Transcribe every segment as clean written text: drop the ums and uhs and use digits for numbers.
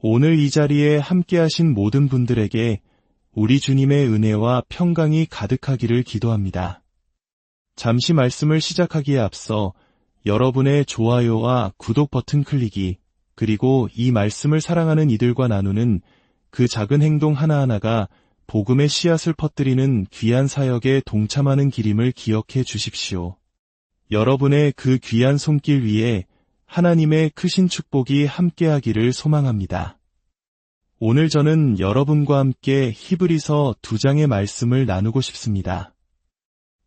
오늘 이 자리에 함께하신 모든 분들에게 우리 주님의 은혜와 평강이 가득하기를 기도합니다. 잠시 말씀을 시작하기에 앞서 여러분의 좋아요와 구독 버튼 클릭이, 그리고 이 말씀을 사랑하는 이들과 나누는 그 작은 행동 하나하나가 복음의 씨앗을 퍼뜨리는 귀한 사역에 동참하는 길임을 기억해 주십시오. 여러분의 그 귀한 손길 위에 하나님의 크신 축복이 함께하기를 소망합니다. 오늘 저는 여러분과 함께 히브리서 2장의 말씀을 나누고 싶습니다.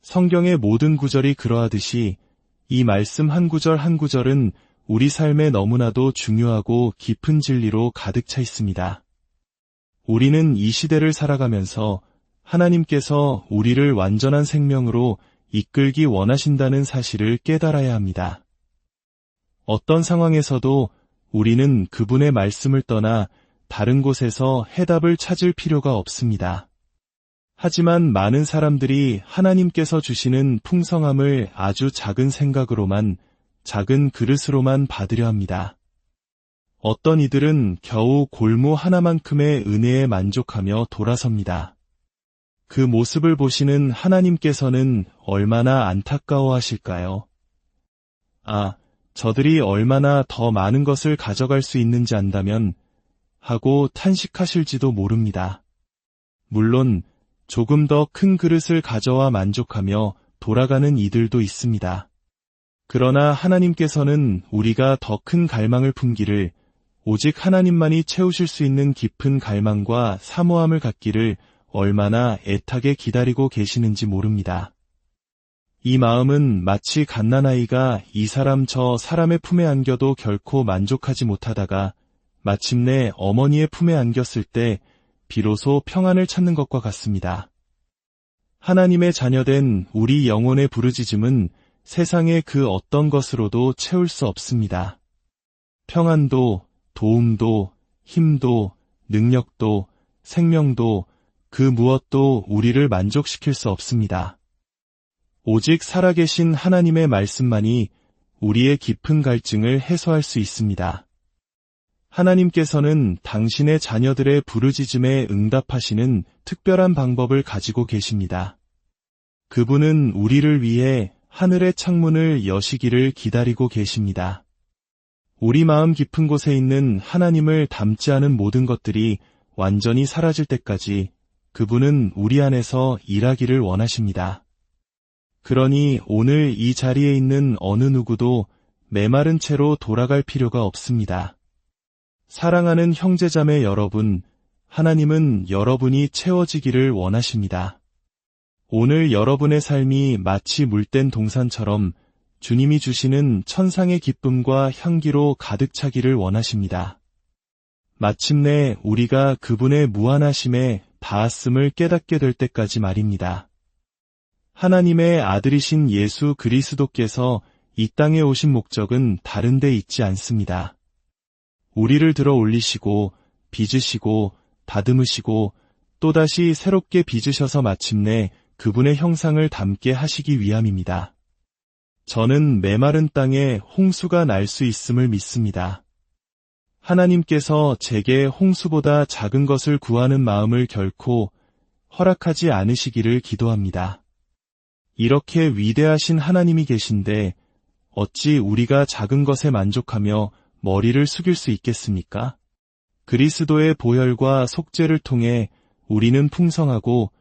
성경의 모든 구절이 그러하듯이 이 말씀 한 구절 한 구절은 우리 삶에 너무나도 중요하고 깊은 진리로 가득 차 있습니다. 우리는 이 시대를 살아가면서 하나님께서 우리를 완전한 생명으로 이끌기 원하신다는 사실을 깨달아야 합니다. 어떤 상황에서도 우리는 그분의 말씀을 떠나 다른 곳에서 해답을 찾을 필요가 없습니다. 하지만 많은 사람들이 하나님께서 주시는 풍성함을 아주 작은 생각으로만, 작은 그릇으로만 받으려 합니다. 어떤 이들은 겨우 골무 하나만큼의 은혜에 만족하며 돌아섭니다. 그 모습을 보시는 하나님께서는 얼마나 안타까워하실까요? 저들이 얼마나 더 많은 것을 가져갈 수 있는지 안다면 하고 탄식하실지도 모릅니다. 물론 조금 더 큰 그릇을 가져와 만족하며 돌아가는 이들도 있습니다. 그러나 하나님께서는 우리가 더 큰 갈망을 품기를, 오직 하나님만이 채우실 수 있는 깊은 갈망과 사모함을 갖기를 얼마나 애타게 기다리고 계시는지 모릅니다. 이 마음은 마치 갓난아이가 이 사람 저 사람의 품에 안겨도 결코 만족하지 못하다가 마침내 어머니의 품에 안겼을 때 비로소 평안을 찾는 것과 같습니다. 하나님의 자녀된 우리 영혼의 부르짖음은 세상의 그 어떤 것으로도 채울 수 없습니다. 평안도, 도움도, 힘도, 능력도, 생명도, 그 무엇도 우리를 만족시킬 수 없습니다. 오직 살아계신 하나님의 말씀만이 우리의 깊은 갈증을 해소할 수 있습니다. 하나님께서는 당신의 자녀들의 부르짖음에 응답하시는 특별한 방법을 가지고 계십니다. 그분은 우리를 위해 하늘의 창문을 여시기를 기다리고 계십니다. 우리 마음 깊은 곳에 있는 하나님을 닮지 않은 모든 것들이 완전히 사라질 때까지 그분은 우리 안에서 일하기를 원하십니다. 그러니 오늘 이 자리에 있는 어느 누구도 메마른 채로 돌아갈 필요가 없습니다. 사랑하는 형제자매 여러분, 하나님은 여러분이 채워지기를 원하십니다. 오늘 여러분의 삶이 마치 물된 동산처럼 주님이 주시는 천상의 기쁨과 향기로 가득 차기를 원하십니다. 마침내 우리가 그분의 무한하심에 닿았음을 깨닫게 될 때까지 말입니다. 하나님의 아들이신 예수 그리스도께서 이 땅에 오신 목적은 다른 데 있지 않습니다. 우리를 들어 올리시고 빚으시고 다듬으시고 또다시 새롭게 빚으셔서 마침내 그분의 형상을 담게 하시기 위함입니다. 저는 메마른 땅에 홍수가 날 수 있음을 믿습니다. 하나님께서 제게 홍수보다 작은 것을 구하는 마음을 결코 허락하지 않으시기를 기도합니다. 이렇게 위대하신 하나님이 계신데 어찌 우리가 작은 것에 만족하며 머리를 숙일 수 있겠습니까? 그리스도의 보혈과 속죄를 통해 우리는 풍성하고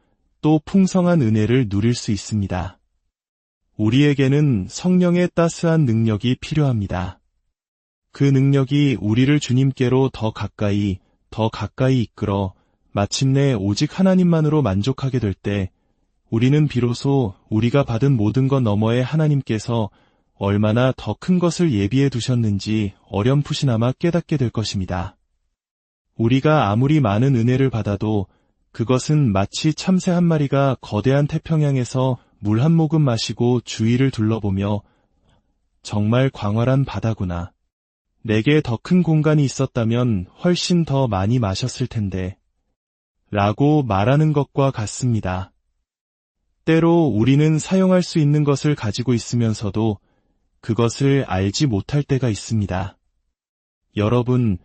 또 풍성한 은혜를 누릴 수 있습니다. 우리에게는 성령의 따스한 능력이 필요합니다. 그 능력이 우리를 주님께로 더 가까이 이끌어 마침내 오직 하나님만으로 만족하게 될 때 우리는 비로소 우리가 받은 모든 것 너머에 하나님께서 얼마나 더 큰 것을 예비해 두셨는지 어렴풋이나마 깨닫게 될 것입니다. 우리가 아무리 많은 은혜를 받아도 그것은 마치 참새 한 마리가 거대한 태평양에서 물 한 모금 마시고 주위를 둘러보며 정말 광활한 바다구나. 내게 더 큰 공간이 있었다면 훨씬 더 많이 마셨을 텐데 라고 말하는 것과 같습니다. 때로 우리는 사용할 수 있는 것을 가지고 있으면서도 그것을 알지 못할 때가 있습니다. 여러분,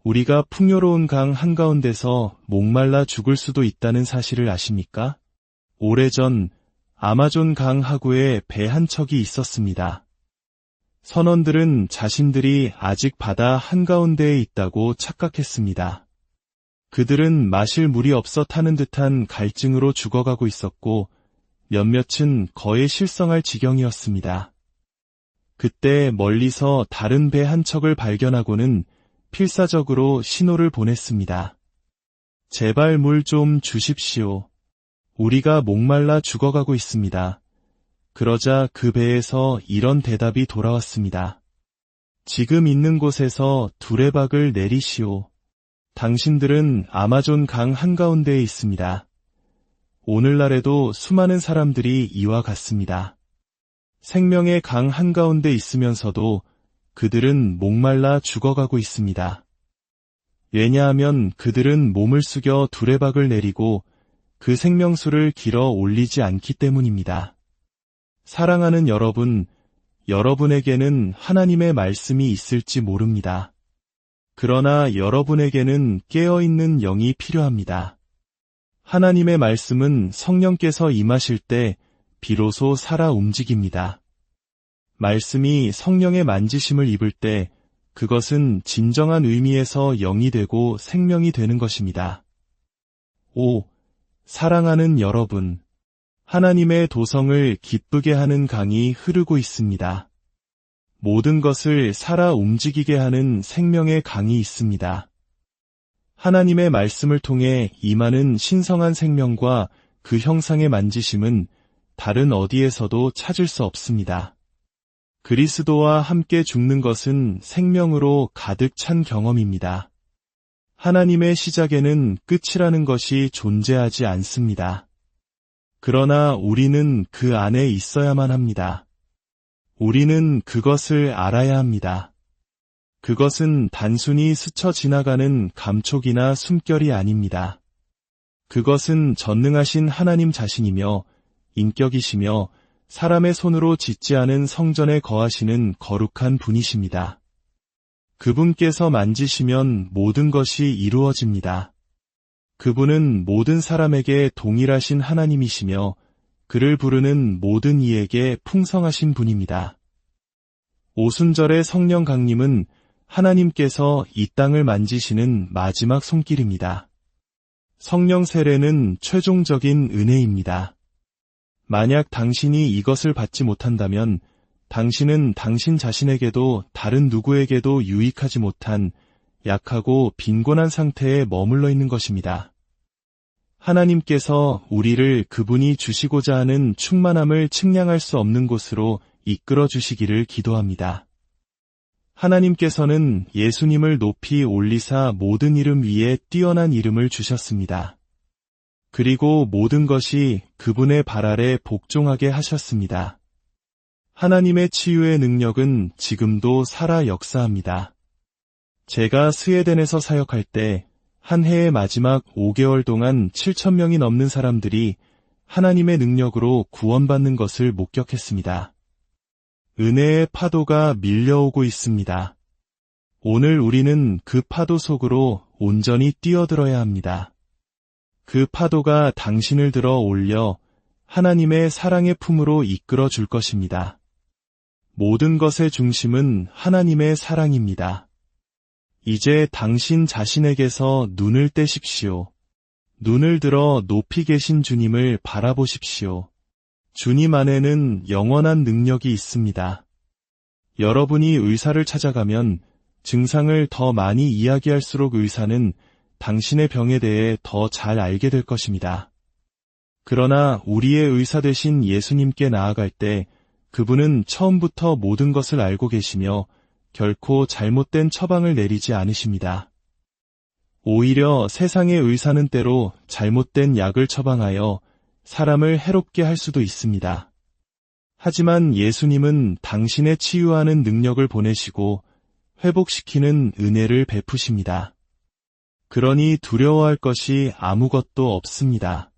우리가 풍요로운 강 한가운데서 목말라 죽을 수도 있다는 사실을 아십니까? 오래전 아마존 강 하구에 배 한 척이 있었습니다. 선원들은 자신들이 아직 바다 한가운데에 있다고 착각했습니다. 그들은 마실 물이 없어 타는 듯한 갈증으로 죽어가고 있었고 몇몇은 거의 실성할 지경이었습니다. 그때 멀리서 다른 배 한 척을 발견하고는 필사적으로 신호를 보냈습니다. 제발 물 좀 주십시오. 우리가 목말라 죽어가고 있습니다. 그러자 그 배에서 이런 대답이 돌아왔습니다. 지금 있는 곳에서 두레박을 내리시오. 당신들은 아마존 강 한가운데에 있습니다. 오늘날에도 수많은 사람들이 이와 같습니다. 생명의 강 한가운데 있으면서도 그들은 목말라 죽어가고 있습니다. 왜냐하면 그들은 몸을 숙여 두레박을 내리고 그 생명수를 길어 올리지 않기 때문입니다. 사랑하는 여러분, 여러분에게는 하나님의 말씀이 있을지 모릅니다. 그러나 여러분에게는 깨어있는 영이 필요합니다. 하나님의 말씀은 성령께서 임하실 때 비로소 살아 움직입니다. 말씀이 성령의 만지심을 입을 때 그것은 진정한 의미에서 영이 되고 생명이 되는 것입니다. 오, 사랑하는 여러분, 하나님의 도성을 기쁘게 하는 강이 흐르고 있습니다. 모든 것을 살아 움직이게 하는 생명의 강이 있습니다. 하나님의 말씀을 통해 임하는 신성한 생명과 그 형상의 만지심은 다른 어디에서도 찾을 수 없습니다. 그리스도와 함께 죽는 것은 생명으로 가득 찬 경험입니다. 하나님의 시작에는 끝이라는 것이 존재하지 않습니다. 그러나 우리는 그 안에 있어야만 합니다. 우리는 그것을 알아야 합니다. 그것은 단순히 스쳐 지나가는 감촉이나 숨결이 아닙니다. 그것은 전능하신 하나님 자신이며 인격이시며 사람의 손으로 짓지 않은 성전에 거하시는 거룩한 분이십니다. 그분께서 만지시면 모든 것이 이루어집니다. 그분은 모든 사람에게 동일하신 하나님이시며 그를 부르는 모든 이에게 풍성하신 분입니다. 오순절의 성령 강림은 하나님께서 이 땅을 만지시는 마지막 손길입니다. 성령 세례는 최종적인 은혜입니다. 만약 당신이 이것을 받지 못한다면 당신은 당신 자신에게도 다른 누구에게도 유익하지 못한 약하고 빈곤한 상태에 머물러 있는 것입니다. 하나님께서 우리를 그분이 주시고자 하는 충만함을 측량할 수 없는 곳으로 이끌어 주시기를 기도합니다. 하나님께서는 예수님을 높이 올리사 모든 이름 위에 뛰어난 이름을 주셨습니다. 그리고 모든 것이 그분의 발 아래 복종하게 하셨습니다. 하나님의 치유의 능력은 지금도 살아 역사합니다. 제가 스웨덴에서 사역할 때 한 해의 마지막 5개월 동안 7,000명이 넘는 사람들이 하나님의 능력으로 구원받는 것을 목격했습니다. 은혜의 파도가 밀려오고 있습니다. 오늘 우리는 그 파도 속으로 온전히 뛰어들어야 합니다. 그 파도가 당신을 들어 올려 하나님의 사랑의 품으로 이끌어 줄 것입니다. 모든 것의 중심은 하나님의 사랑입니다. 이제 당신 자신에게서 눈을 떼십시오. 눈을 들어 높이 계신 주님을 바라보십시오. 주님 안에는 영원한 능력이 있습니다. 여러분이 의사를 찾아가면 증상을 더 많이 이야기할수록 의사는 당신의 병에 대해 더 잘 알게 될 것입니다. 그러나 우리의 의사 되신 예수님께 나아갈 때 그분은 처음부터 모든 것을 알고 계시며 결코 잘못된 처방을 내리지 않으십니다. 오히려 세상의 의사는 때로 잘못된 약을 처방하여 사람을 해롭게 할 수도 있습니다. 하지만 예수님은 당신의 치유하는 능력을 보내시고 회복시키는 은혜를 베푸십니다. 그러니 두려워할 것이 아무것도 없습니다.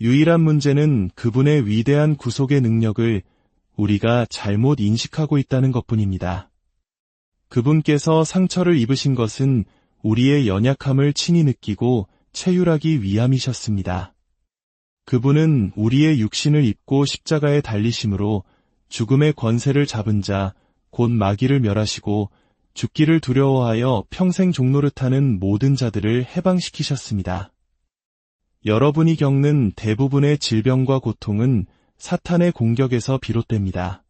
유일한 문제는 그분의 위대한 구속의 능력을 우리가 잘못 인식하고 있다는 것뿐입니다. 그분께서 상처를 입으신 것은 우리의 연약함을 친히 느끼고 체휼하기 위함이셨습니다. 그분은 우리의 육신을 입고 십자가에 달리심으로 죽음의 권세를 잡은 자, 곧 마귀를 멸하시고 죽기를 두려워하여 평생 종노릇하는 모든 자들을 해방시키셨습니다. 여러분이 겪는 대부분의 질병과 고통은 사탄의 공격에서 비롯됩니다.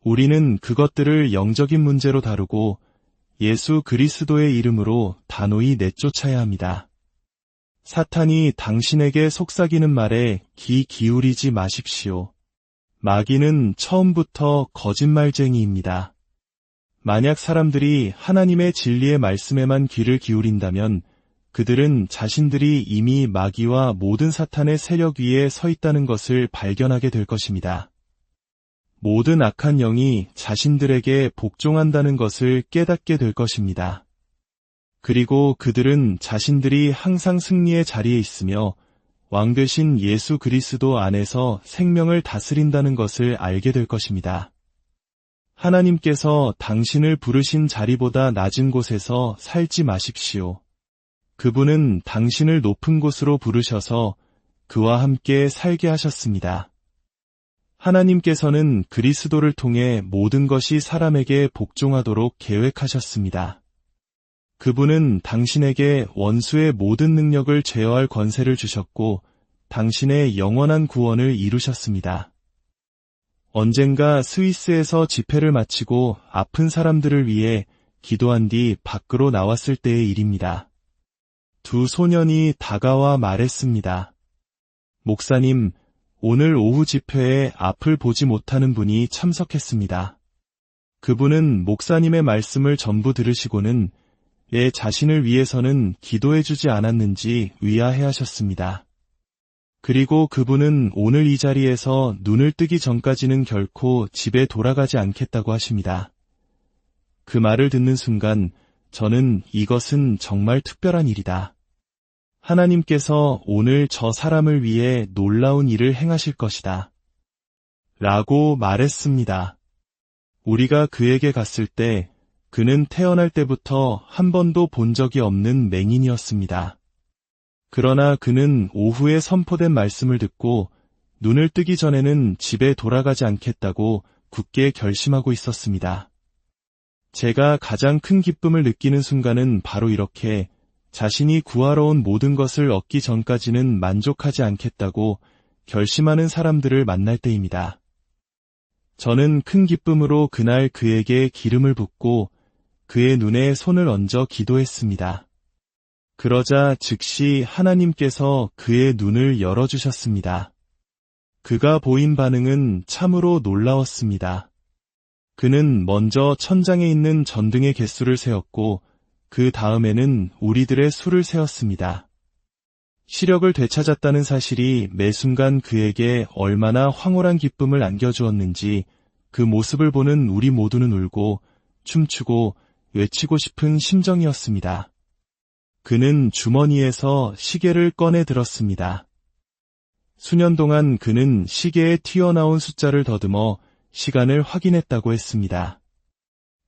우리는 그것들을 영적인 문제로 다루고 예수 그리스도의 이름으로 단호히 내쫓아야 합니다. 사탄이 당신에게 속삭이는 말에 귀 기울이지 마십시오. 마귀는 처음부터 거짓말쟁이입니다. 만약 사람들이 하나님의 진리의 말씀에만 귀를 기울인다면 그들은 자신들이 이미 마귀와 모든 사탄의 세력 위에 서 있다는 것을 발견하게 될 것입니다. 모든 악한 영이 자신들에게 복종한다는 것을 깨닫게 될 것입니다. 그리고 그들은 자신들이 항상 승리의 자리에 있으며 왕 되신 예수 그리스도 안에서 생명을 다스린다는 것을 알게 될 것입니다. 하나님께서 당신을 부르신 자리보다 낮은 곳에서 살지 마십시오. 그분은 당신을 높은 곳으로 부르셔서 그와 함께 살게 하셨습니다. 하나님께서는 그리스도를 통해 모든 것이 사람에게 복종하도록 계획하셨습니다. 그분은 당신에게 원수의 모든 능력을 제어할 권세를 주셨고 당신의 영원한 구원을 이루셨습니다. 언젠가 스위스에서 집회를 마치고 아픈 사람들을 위해 기도한 뒤 밖으로 나왔을 때의 일입니다. 두 소년이 다가와 말했습니다. 목사님, 오늘 오후 집회에 앞을 보지 못하는 분이 참석했습니다. 그분은 목사님의 말씀을 전부 들으시고는 내 자신을 위해서는 기도해주지 않았는지 의아해하셨습니다. 그리고 그분은 오늘 이 자리에서 눈을 뜨기 전까지는 결코 집에 돌아가지 않겠다고 하십니다. 그 말을 듣는 순간 저는 이것은 정말 특별한 일이다. 하나님께서 오늘 저 사람을 위해 놀라운 일을 행하실 것이다. 라고 말했습니다. 우리가 그에게 갔을 때 그는 태어날 때부터 한 번도 본 적이 없는 맹인이었습니다. 그러나 그는 오후에 선포된 말씀을 듣고 눈을 뜨기 전에는 집에 돌아가지 않겠다고 굳게 결심하고 있었습니다. 제가 가장 큰 기쁨을 느끼는 순간은 바로 이렇게 자신이 구하러 온 모든 것을 얻기 전까지는 만족하지 않겠다고 결심하는 사람들을 만날 때입니다. 저는 큰 기쁨으로 그날 그에게 기름을 붓고 그의 눈에 손을 얹어 기도했습니다. 그러자 즉시 하나님께서 그의 눈을 열어주셨습니다. 그가 보인 반응은 참으로 놀라웠습니다. 그는 먼저 천장에 있는 전등의 개수를 세었고 그 다음에는 우리들의 수를 세었습니다. 시력을 되찾았다는 사실이 매 순간 그에게 얼마나 황홀한 기쁨을 안겨주었는지 그 모습을 보는 우리 모두는 울고 춤추고 외치고 싶은 심정이었습니다. 그는 주머니에서 시계를 꺼내 들었습니다. 수년 동안 그는 시계에 튀어나온 숫자를 더듬어 시간을 확인했다고 했습니다.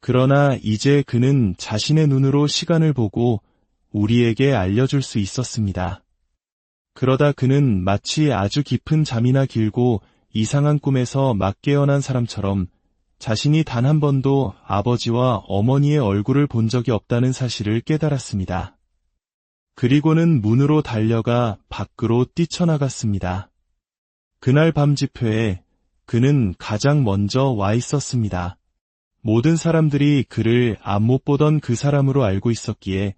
그러나 이제 그는 자신의 눈으로 시간을 보고 우리에게 알려줄 수 있었습니다. 그러다 그는 마치 아주 깊은 잠이나 길고 이상한 꿈에서 막 깨어난 사람처럼 자신이 단 한 번도 아버지와 어머니의 얼굴을 본 적이 없다는 사실을 깨달았습니다. 그리고는 문으로 달려가 밖으로 뛰쳐나갔습니다. 그날 밤 집회에 그는 가장 먼저 와 있었습니다. 모든 사람들이 그를 못 보던 그 사람으로 알고 있었기에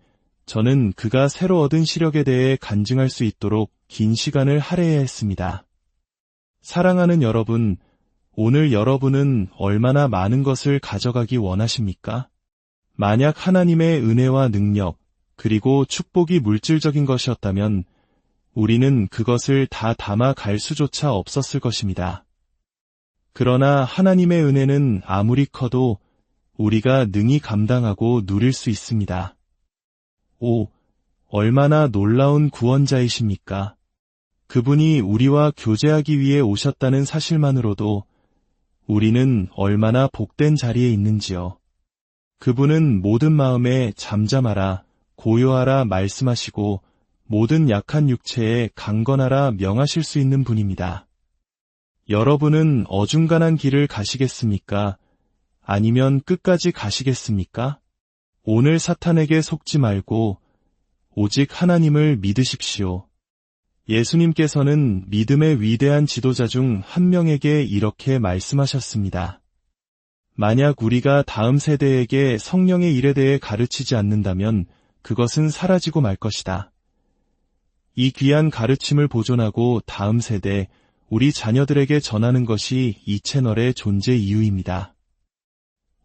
저는 그가 새로 얻은 시력에 대해 간증할 수 있도록 긴 시간을 할애해야 했습니다. 사랑하는 여러분, 오늘 여러분은 얼마나 많은 것을 가져가기 원하십니까? 만약 하나님의 은혜와 능력, 그리고 축복이 물질적인 것이었다면 우리는 그것을 다 담아 갈 수조차 없었을 것입니다. 그러나 하나님의 은혜는 아무리 커도 우리가 능히 감당하고 누릴 수 있습니다. 오, 얼마나 놀라운 구원자이십니까? 그분이 우리와 교제하기 위해 오셨다는 사실만으로도 우리는 얼마나 복된 자리에 있는지요. 그분은 모든 마음에 잠잠하라, 고요하라 말씀하시고 모든 약한 육체에 강건하라 명하실 수 있는 분입니다. 여러분은 어중간한 길을 가시겠습니까? 아니면 끝까지 가시겠습니까? 오늘 사탄에게 속지 말고 오직 하나님을 믿으십시오. 예수님께서는 믿음의 위대한 지도자 중 한 명에게 이렇게 말씀하셨습니다. 만약 우리가 다음 세대에게 성령의 일에 대해 가르치지 않는다면 그것은 사라지고 말 것이다. 이 귀한 가르침을 보존하고 다음 세대, 우리 자녀들에게 전하는 것이 이 채널의 존재 이유입니다.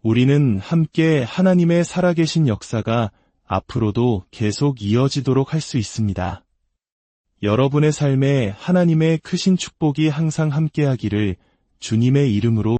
우리는 함께 하나님의 살아계신 역사가 앞으로도 계속 이어지도록 할 수 있습니다. 여러분의 삶에 하나님의 크신 축복이 항상 함께하기를 주님의 이름으로